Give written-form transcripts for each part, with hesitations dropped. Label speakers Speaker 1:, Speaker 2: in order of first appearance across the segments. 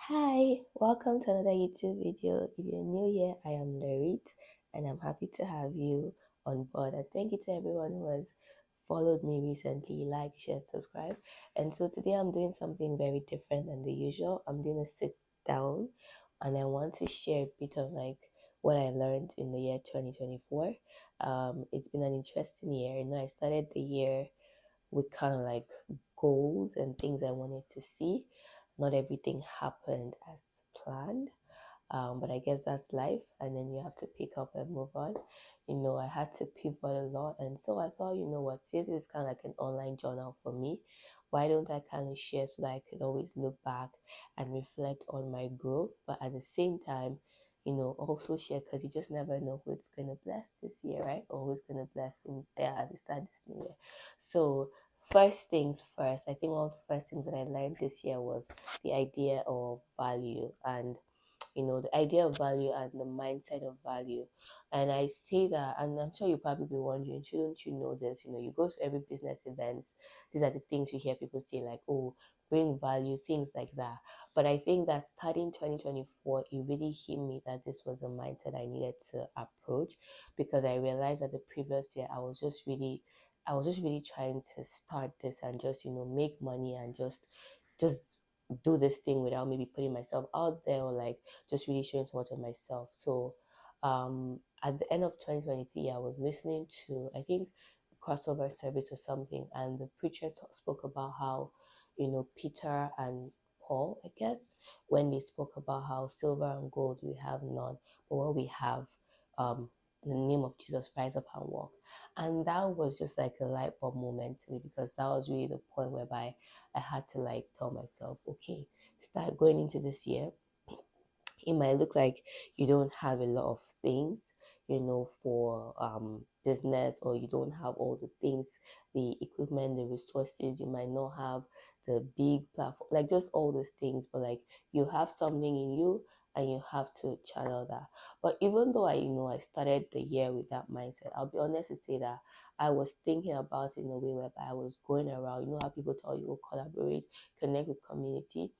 Speaker 1: Hi, welcome to another YouTube video. If you're new here, I am Larit and I'm happy to have you on board. And thank you to everyone who has followed me recently, like, share, subscribe. And so today I'm doing something very different than the usual. I'm doing a sit down and I want to share a bit of what I learned in the year 2024. It's been an interesting year. I started the year with kind of like goals and things I wanted to see. Not everything happened as planned, but I guess that's life, and then you have to pick up and move on. I had to pivot a lot, and so I thought, what, since it's kind of like an online journal for me, why don't I kind of share so that I could always look back and reflect on my growth, but at the same time, also share because you just never know who it's going to bless this year, right? Or who's going to bless as we start this new year. So first things first, I think one of the first things that I learned this year was the idea of value and the idea of value and the mindset of value. And I say that, and I'm sure you probably be wondering, shouldn't you know this? You go to every business events, these are the things you hear people say, like, oh, bring value, things like that. But I think that starting 2024, it really hit me that this was a mindset I needed to approach, because I realized that the previous year I was just really trying to start this and just make money and just do this thing without maybe putting myself out there, or like just really showing so much of myself. So at the end of 2023, I was listening to, I think, crossover service or something, and the preacher spoke about how Peter and Paul, I guess, when they spoke about how silver and gold we have none, but what we have, in the name of Jesus, rise up and walk. And that was just like a light bulb moment to me, because that was really the point whereby I had to like tell myself, okay, start going into this year. It might look like you don't have a lot of things, for business, or you don't have all the things, the equipment, the resources. You might not have the big platform, like just all those things, but like you have something in you and you have to channel that. But even though I started the year with that mindset, I'll be honest to say that I was thinking about it in a way whereby I was going around, how people tell you, collaborate, connect with community.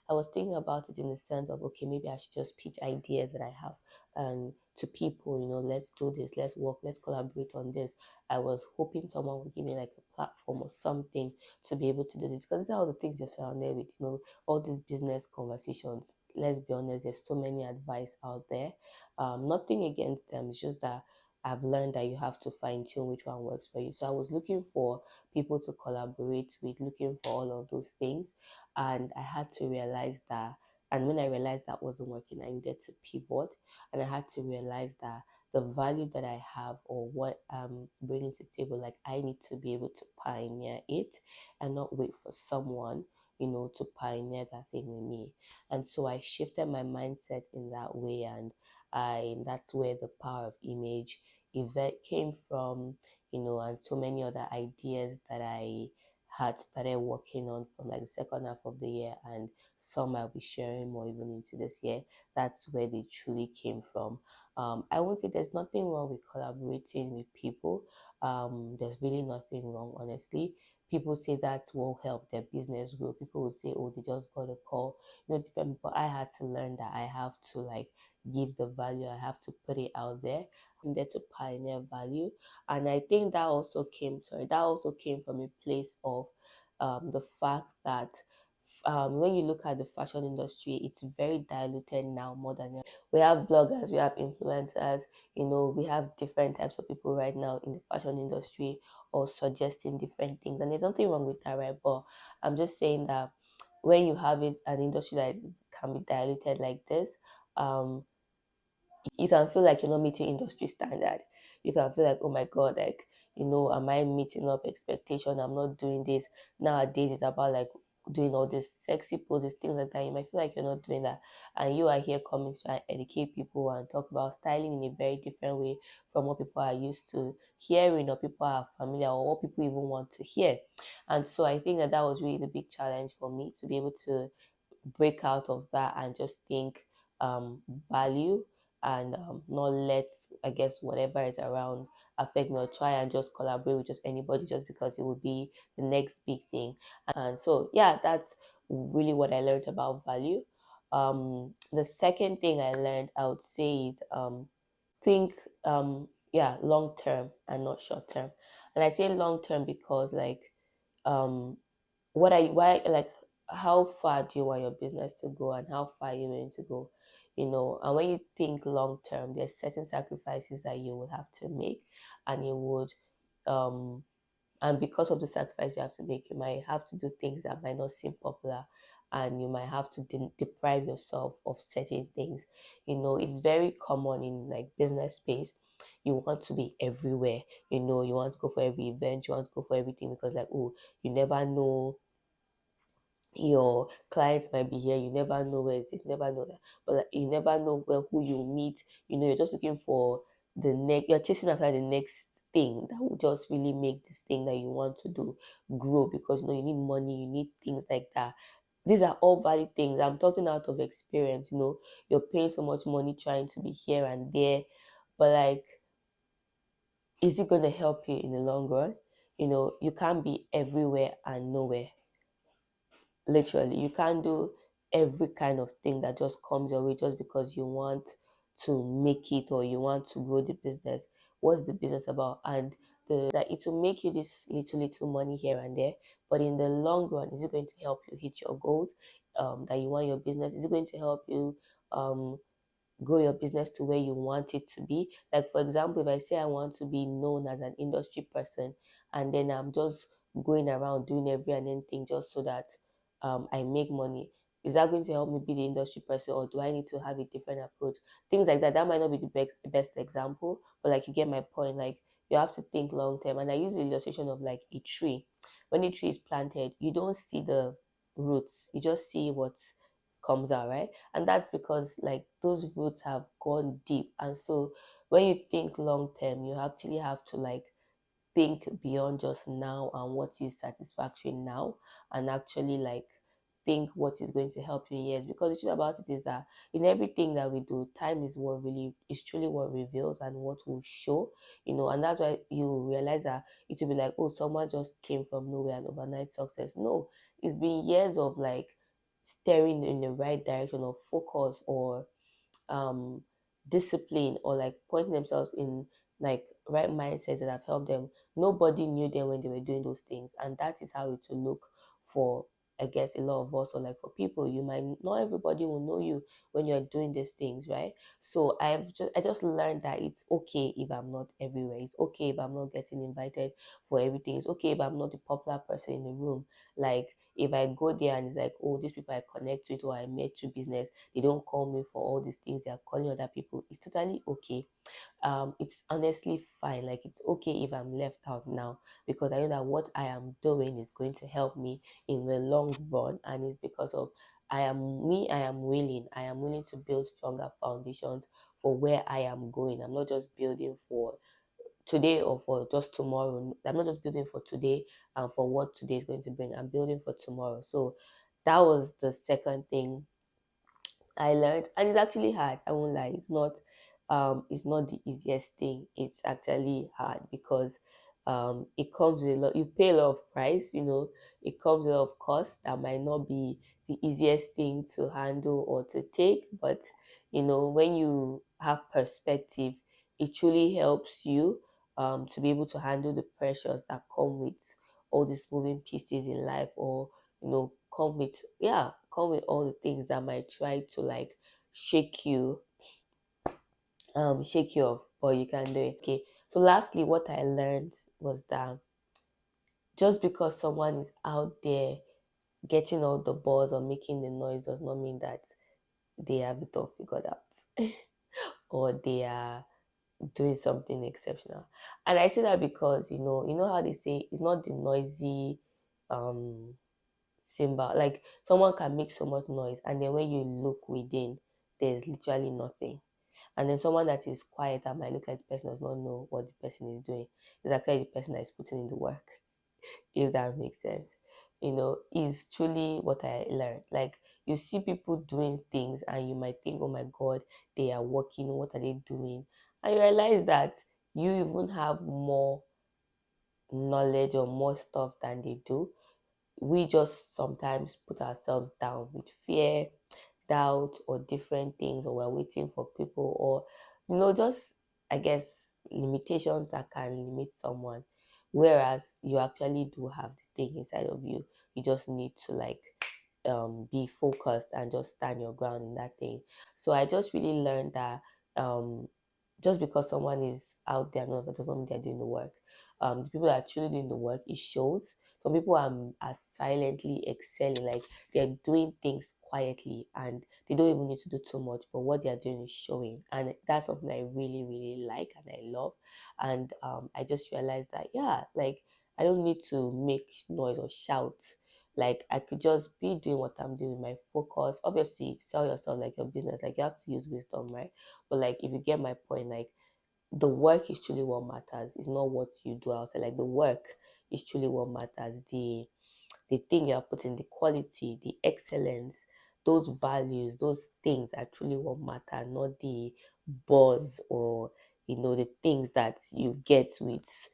Speaker 1: I was thinking about it in the sense of, okay, maybe I should just pitch ideas that I have and to people, let's do this, let's work, let's collaborate on this. I was hoping someone would give me like a platform or something to be able to do this, because these are all the things you're surrounded with, all these business conversations. Let's be honest, there's so many advice out there. Nothing against them, it's just that I've learned that you have to fine tune which one works for you. So I was looking for people to collaborate with, looking for all of those things, and I had to realize that. And when I realized that wasn't working, I needed to pivot, and I had to realize that the value that I have, or what I'm bringing to the table, like I need to be able to pioneer it and not wait for someone, to pioneer that thing with me. And so I shifted my mindset in that way, and that's where the power of image event came from, and so many other ideas that I had started working on from like the second half of the year, and some I'll be sharing more even into this year. That's where they truly came from. I won't say there's nothing wrong with collaborating with people. There's really nothing wrong, honestly. People say that will help their business grow. People will say, oh, they just got a call, different. But I had to learn that I have to like give the value. I have to put it out there. I'm there to pioneer value, and I think that also came from a place of the fact that when you look at the fashion industry, it's very diluted now more than ever. We have bloggers, we have influencers, we have different types of people right now in the fashion industry, or suggesting different things. And there's nothing wrong with that, right? But I'm just saying that when you have an industry that can be diluted like this, um, you can feel like you're not meeting industry standard. You can feel like, oh my God, like, am I meeting up expectation? I'm not doing this. Nowadays, it's about like doing all these sexy poses, things like that. You might feel like you're not doing that. And you are here coming to try and educate people and talk about styling in a very different way from what people are used to hearing, or people are familiar, or what people even want to hear. And so I think that was really the big challenge for me, to be able to break out of that and just think value, and not let, I guess, whatever is around affect me, or try and just collaborate with just anybody just because it would be the next big thing. And so, yeah, that's really what I learned about value. The second thing I learned, I would say, is think long term and not short term. And I say long term because um what I why like how far do you want your business to go and how far you want to go, and when you think long term, there's certain sacrifices that you would have to make, and you would um and because of the sacrifice you have to make, you might have to do things that might not seem popular, and you might have to deprive yourself of certain things. It's very common in like business space. You want to be everywhere. You want to go for every event, you want to go for everything, because like, oh, you never know, your clients might be here, you never know where it is, never know that, but like, you never know who you meet. You're just looking for the next, you're chasing after the next thing that will just really make this thing that you want to do grow, because you need money, you need things like that. These are all valid things. I'm talking out of experience. You're paying so much money trying to be here and there, but like, is it going to help you in the long run? You can't be everywhere and nowhere. Literally, you can't do every kind of thing that just comes your way just because you want to make it or you want to grow the business. What's the business about? And that it will make you this little money here and there, but in the long run, is it going to help you hit your goals that you want your business? Is it going to help you um grow your business to where you want it to be? Like, for example, if I say I want to be known as an industry person, and then I'm just going around doing every and anything just so that I make money, is that going to help me be the industry person, or do I need to have a different approach? Things like that. That might not be the best example, but like, you get my point. Like, you have to think long term. And I use the illustration of like a tree. When a tree is planted, you don't see the roots, you just see what comes out, right? And that's because like those roots have gone deep. And so when you think long term, you actually have to like think beyond just now and what is satisfactory now, and actually like think what is going to help you in years. Because the truth about it is that in everything that we do, time is truly what reveals and what will show. And that's why you realize that it will be like, oh, someone just came from nowhere and overnight success. No, it's been years of like steering in the right direction, of focus, or um discipline, or like pointing themselves in like right mindsets that have helped them. Nobody knew them when they were doing those things, and that is how it will look for, I guess, a lot of us, or like for people. You might not everybody will know you when you're doing these things, right? So I just learned that it's okay if I'm not everywhere. It's okay if I'm not getting invited for everything. It's okay if I'm not the popular person in the room. Like, if I go there and it's like, oh, these people I connect with or I met through business, they don't call me for all these things they are calling other people. It's totally okay. It's honestly fine. Like, it's okay if I'm left out now, because I know that what I am doing is going to help me in the long run, and it's because of I am willing to build stronger foundations for where I am going. I'm not just building for today or for just tomorrow. I'm not just building for today and for what today is going to bring. I'm building for tomorrow. So that was the second thing I learned, and it's actually hard. I won't lie. It's not the easiest thing. It's actually hard because it comes with a lot. You pay a lot of price. It comes with a lot of cost that might not be the easiest thing to handle or to take. But when you have perspective, it truly helps you to be able to handle the pressures that come with all these moving pieces in life, or come with all the things that might try to like shake you shake you off, but you can do it. Okay, so lastly, what I learned was that just because someone is out there getting all the buzz or making the noise does not mean that they have it all figured out or they are doing something exceptional. And I say that because you know how they say it's not the noisy um symbol. Like, someone can make so much noise, and then when you look within, there's literally nothing. And then someone that is quiet that might look like the person does not know what the person is doing is actually the person that is putting in the work, if that makes sense. Is truly what I learned. Like, you see people doing things and you might think, oh my god, they are working, what are they doing? And you realize that you even have more knowledge or more stuff than they do. We just sometimes put ourselves down with fear, doubt or different things, or we're waiting for people, or just, I guess, limitations that can limit someone. Whereas you actually do have the thing inside of you. You just need to like be focused and just stand your ground in that thing. So I just really learned that um just because someone is out there, no, that doesn't mean they're doing the work. The people that are truly doing the work, it shows. Some people are silently excelling, like they're doing things quietly and they don't even need to do too much, but what they are doing is showing. And that's something I really, really like and I love. And I just realized that, yeah, like I don't need to make noise or shout. Like I could just be doing what I'm doing, my focus. Obviously, sell yourself like your business. Like you have to use wisdom, right? But like if you get my point, like the work is truly what matters. It's not what you do outside. Like the work is truly what matters. The thing you are putting, the quality, the excellence, those values, those things are truly what matter, not the buzz or the things that you get with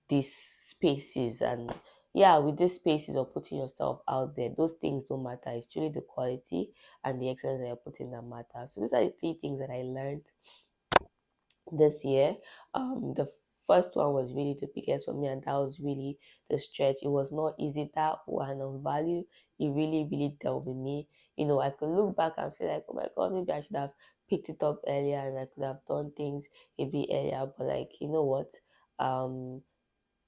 Speaker 1: these spaces. And yeah, with these spaces or putting yourself out there, those things don't matter. It's truly the quality and the excellence that you're putting that matter. So these are the three things that I learned this year. The first one was really the biggest for me, and that was really the stretch. It was not easy. That one on value, it really, really dealt with me. I could look back and feel like, oh my god, maybe I should have picked it up earlier and I could have done things a bit earlier. But like, you know what? Um,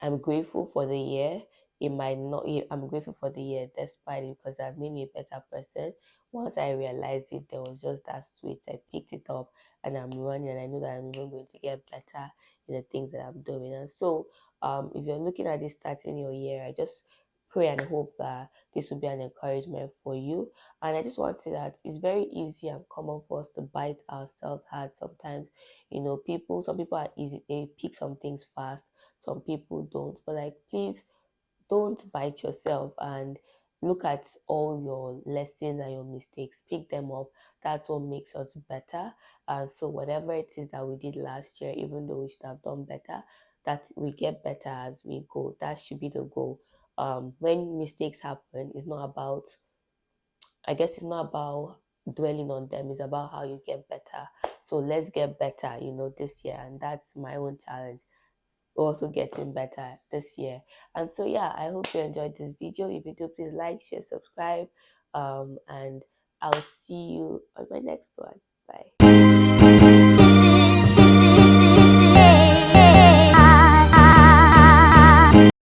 Speaker 1: I'm grateful for the year. It might not. I'm grateful for the year despite it because I've made me a better person. Once I realized it, there was just that switch. I picked it up and I'm running, and I know that I'm even going to get better in the things that I'm doing. And so, if you're looking at this starting your year, I just pray and hope that this will be an encouragement for you. And I just want to say that it's very easy and common for us to bite ourselves hard sometimes. Some people are easy, they pick some things fast, some people don't. But like, please don't bite yourself and look at all your lessons and your mistakes. Pick them up. That's what makes us better. And so whatever it is that we did last year, even though we should have done better, that we get better as we go. That should be the goal. When mistakes happen, it's not about dwelling on them. It's about how you get better. So let's get better, this year. And that's my own challenge, also getting better this year. And so yeah, I hope you enjoyed this video. If you do, please like, share, subscribe, and I'll see you on my next one. Bye.